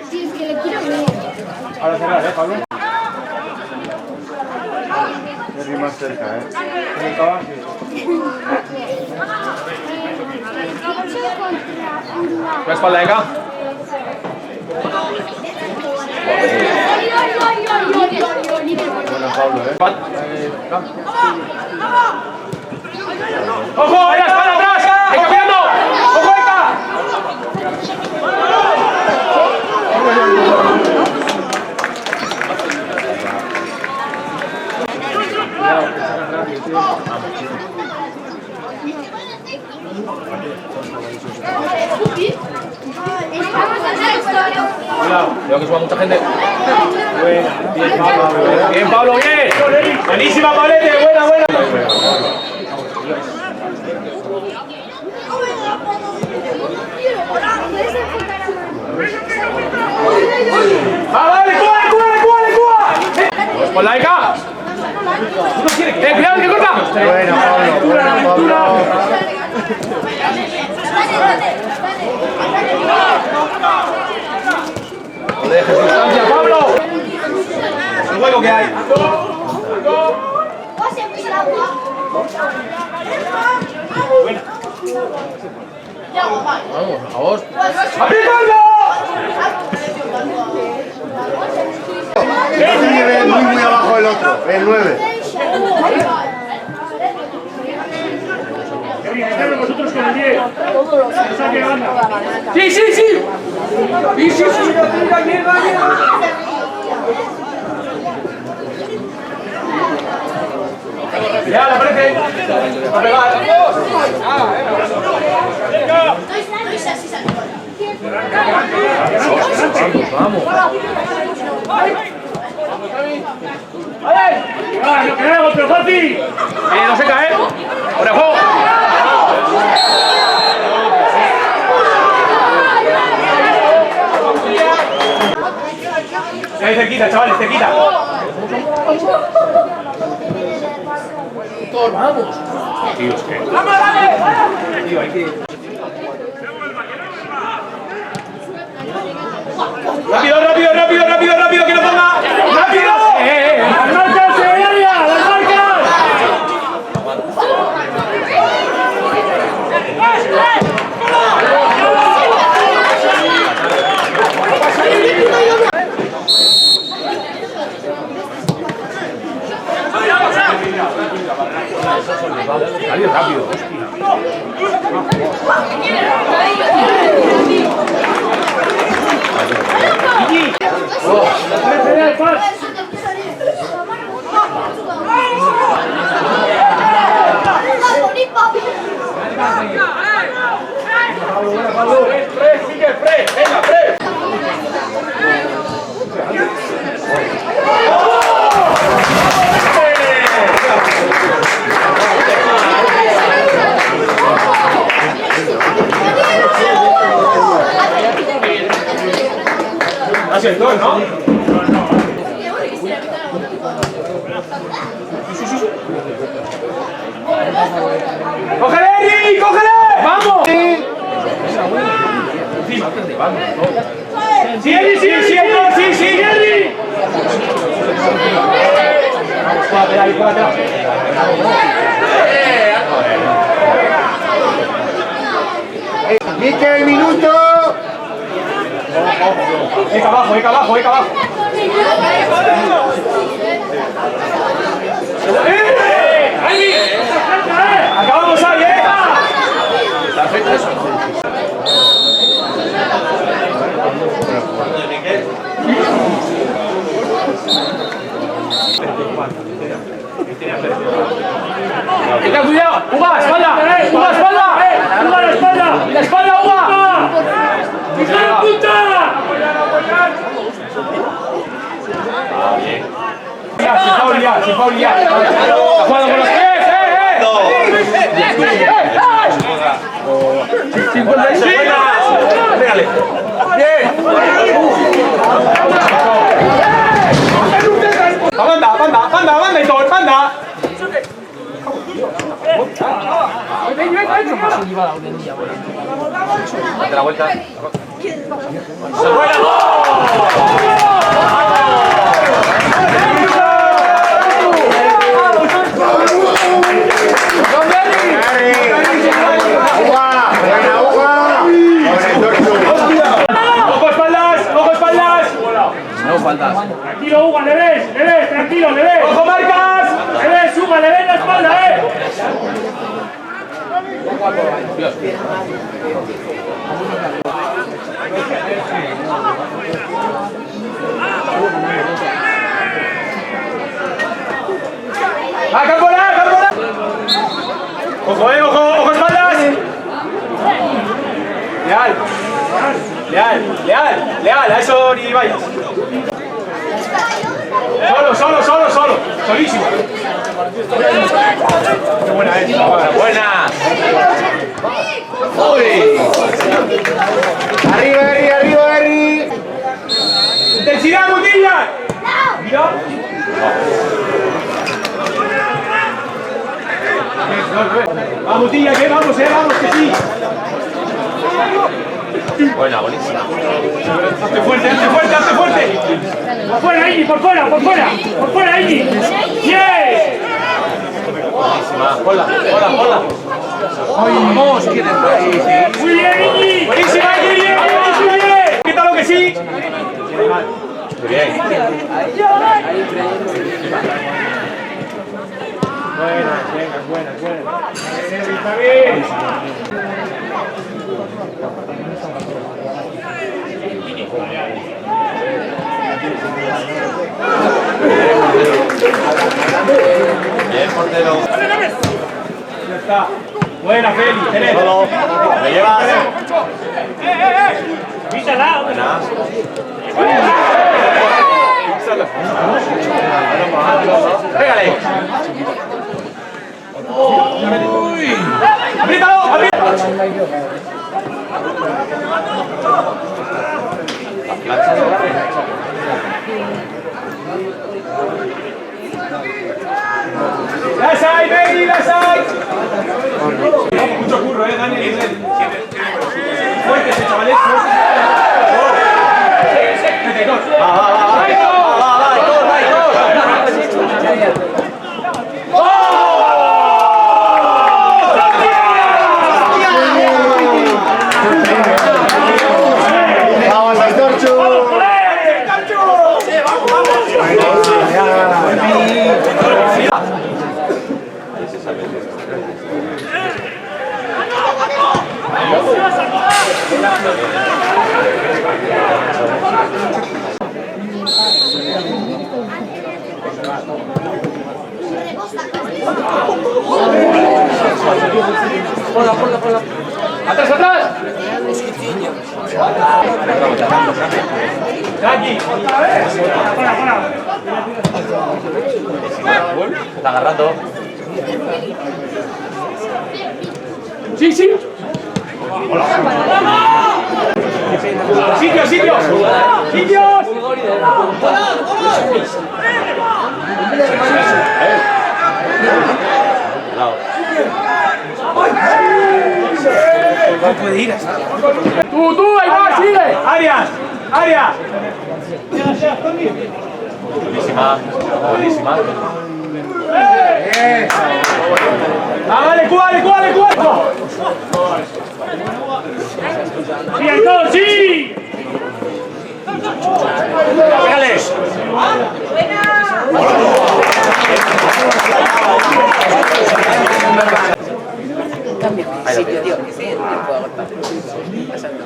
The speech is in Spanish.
Sí, es que le quiero ver. Ahora cerrar, Pablo. Estoy más cerca, La espalda de acá. Buena, Pablo, ¡Ojo! ¡Ahí espalda atrás! ¡Hay cambiando! ¡Ojo, Eka! Cuidado, veo que suba mucha gente. Bien, Pablo. Bien, Pablo, bien. Buenísima, Pablete. Buena, buena. ¡Dale, cuba! ¡Con la Eka! ¡Cuidado, que corta! Bueno, Pablo, Pablo. No dejes distancia, Pablo. El hueco que hay. Vamos. ¡Aplicando! Muy abajo el otro, el 9. Vosotros con el 10. Sí. Sí. Ya, la parece. A pegar. Vamos. ¡Lo queremos, pero Fati! No se cae. Por el juego. Ahí cerquita, chavales, cerquita. Todos vamos. Tío, es que... ¡Vamos, dale! Tío, hay que... ¡Rápido, que no ponga! ¡Rápido! ¡Las marcas, Segovia! ¡Las marcas! Rápido, hostia. Sigue, venga, Así el gol, ¿no? ¡Cógele, Eri! ¡Cógele! ¡Vamos! ¡Sí, Eri! ¡Sí, Eri! Juégatela ahí, juégatela. ¡Mikel, minuto! Eca abajo. Acabamos ahí, Perfecto eso. Eca, cuidado. Uga, espalda. La espalda, Uga. ¡Hija de puta! Sin foul ya. Está jugando con los pies, 56. Pégale. Bien. Banda y todo, banda. Date la vuelta. Tranquilo, Hugo, le ves, tranquilo, le ves. ¡Ojo, marcas! Le ves, Hugo, le ves la espalda, Dios. ¡Ah, Carbona, Carbona! ¡Ojo, ojo, espaldas! Leal, a eso ni vayas. Solo, solísimo. Qué buena es, buena. Uy. Arriba, Eri. Intensidad, Mutilla. Mira. Vamos, Mutilla, que vamos, que sí. Buena, buenísima. Hazte fuerte. Por fuera, Iggy, por fuera, Iggy. ¡Yes! Buenísima. Ponla. Vamos, ¿quién es? Muy bien, Iggy. Buenísima, Iggy, muy bien. Quítalo que sí. Muy bien. Buenas. Está bien. Bien, portero. Ya está. Buena, Feli. Tenés. ¿Me llevas? Písala. Buena. Pégale. Uy. Apriétalo. ¡Las hay, Benny, las hay! Mucho curro, Dani. Fuerte ese chaval. Vamos al torcho. Ponla. ¡Atrás! Tranqui. Está agarrando. Sí. ¡Sitios! No puede ir hasta. Tú, ahí va, sigue. Arias. Buenísima. Dale, cuál. Bien, todos, sí. Pégale. Cambio, sitio, tío, que sí, el tiempo agota. Exacto.